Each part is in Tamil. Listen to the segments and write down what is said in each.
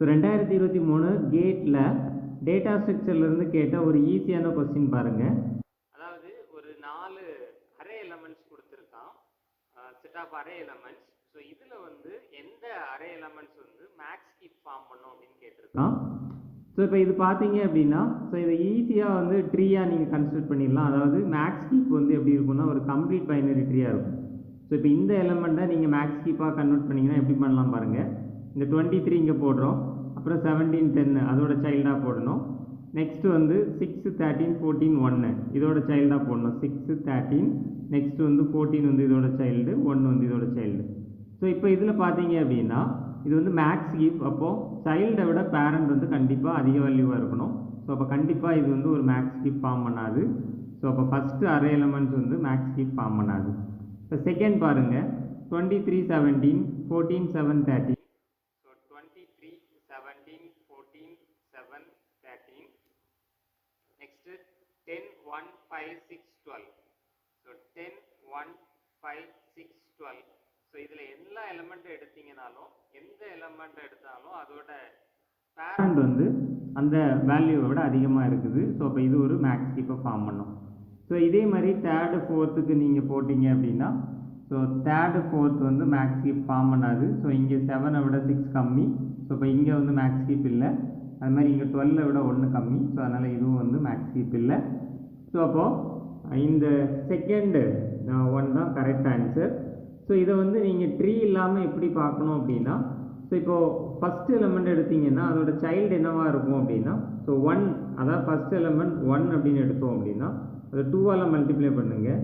ஸோ 2023 கேட்டில் டேட்டா ஸ்ட்ரக்சர்லேருந்து கேட்ட ஒரு ஈஸியான கொஸ்டின் பாருங்கள். அதாவது ஒரு 4 அரே எலமெண்ட்ஸ் கொடுத்துருக்கான், set of array elements. So இதில் வந்து எந்த அரே எலமெண்ட்ஸ் வந்து மேக்ஸ் கீப் ஃபார்ம் பண்ணும் அப்படின்னு கேட்டிருக்கான். ஸோ இப்போ இது பார்த்தீங்க அப்படின்னா, ஸோ இதை ஈஸியாக வந்து ட்ரீயாக நீங்கள் கன்சிடர் பண்ணிடலாம். அதாவது மேக்ஸ் கீப் வந்து எப்படி இருக்கும்னா ஒரு கம்ப்ளீட் பைனரி ட்ரீயாக இருக்கும். ஸோ இப்போ இந்த எலமெண்ட்டை நீங்கள் மேக்ஸ் கீப்பாக கன்வெர்ட் பண்ணிங்கன்னா எப்படி பண்ணலாம் பாருங்கள். இந்த 23 இங்கே போடுறோம், அப்புறம் 17 10 அதோட சைல்டாக போடணும். நெக்ஸ்ட் வந்து 6 13 14 1 இதோட சைல்டாக போடணும். 6 13 நெக்ஸ்ட் வந்து 14 வந்து இதோட சைல்டு, 1 வந்து இதோட சைல்டு. ஸோ இப்போ இதில் பார்த்தீங்க அப்படின்னா இது வந்து மேக்ஸ் கீப். அப்போது சைல்டை விட பேரண்ட் வந்து கண்டிப்பாக அதிக வேல்யூவாக இருக்கணும். ஸோ அப்போ கண்டிப்பாக இது வந்து ஒரு மேக்ஸ் கீப் ஃபார்ம் பண்ணாது. ஸோ அப்போ ஃபஸ்ட்டு அரே எலமெண்ட்ஸ் வந்து மேக்ஸ் கீப் ஃபார்ம் பண்ணாது. இப்போ செகண்ட் பாருங்கள், 23 17 14 7 13. ஸோ 23 17 14 7 13. நெக்ஸ்ட்டு 10 1 5 6 12. ஸோ 10 1 5 6 12. ஸோ இதில் எல்லா எலமெண்ட்டை எடுத்தீங்கனாலும் எந்த எலமெண்ட்டை எடுத்தாலும் அதோட பேரண்ட் வந்து அந்த வேல்யூவை விட அதிகமாக இருக்குது. ஸோ அப்போ இது ஒரு மேக்ஸ் கீப்பை ஃபார்ம் பண்ணும். ஸோ இதே மாதிரி தேர்டு ஃபோர்த்துக்கு நீங்கள் போட்டிங்க அப்படின்னா, ஸோ தேர்டு ஃபோர்த் வந்து மேக்ஸ் கீப் ஃபார்ம் பண்ணாது. ஸோ இங்கே 7 விட 6 கம்மி. ஸோ இப்போ இங்கே வந்து மேக்ஸ் கீப் இல்லை. அது மாதிரி இங்கே 12 விட 1 கம்மி. ஸோ அதனால் இதுவும் வந்து மேக்ஸ் கீப் இல்லை. ஸோ அப்போது இந்த செகண்டு ஒன் தான் கரெக்ட் ஆன்சர். ஸோ இதை வந்து நீங்கள் ட்ரீ இல்லாமல் எப்படி பார்க்கணும் அப்படின்னா, ஸோ இப்போது ஃபஸ்ட் எலமெண்ட் எடுத்தீங்கன்னா அதோட சைல்டு என்னவாக இருக்கும் அப்படின்னா, ஸோ 1 அதாவது ஃபஸ்ட் எலமெண்ட் 1 அப்படின்னு எடுத்தோம் அப்படின்னா அதை 2ஆல் மல்டிப்ளை பண்ணுங்கள்.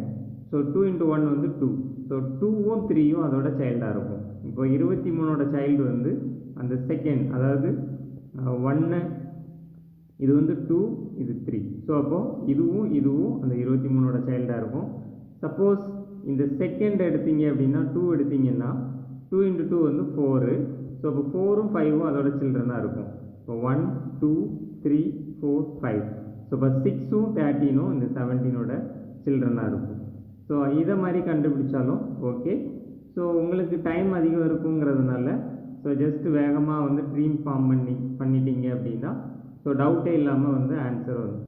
ஸோ 2 × 1 வந்து 2. ஸோ 2ம் 3யும் அதோட சைல்டாக இருக்கும். இப்போ 23ஓட சைல்டு வந்து அந்த செகண்ட், அதாவது 1 இது வந்து 2 இது 3. ஸோ அப்போது இதுவும் அந்த 23ஓட சைல்டாக இருக்கும். சப்போஸ் இந்த செகண்ட் எடுத்தீங்க அப்படின்னா 2 எடுத்தீங்கன்னா 2 × 2 வந்து 4. ஸோ அப்போ 4ம் 5ம் அதோட சில்ட்ரனாக இருக்கும். இப்போ 1 2 3 4 5. ஸோ இப்போ 6ம் 13ம் இந்த 17ஓட சில்ட்ரனாக இருக்கும். ஸோ இதை மாதிரி கண்டுபிடிச்சாலும் ஓகே. ஸோ உங்களுக்கு டைம் அதிகம் இருக்குங்கிறதுனால ஸோ ஜஸ்ட் வேகமாக வந்து ட்ரீம் ஃபார்ம் பண்ணிட்டீங்க அப்படின்னா ஸோ டவுட்டே இல்லாமல் வந்து ஆன்சர் வரும்.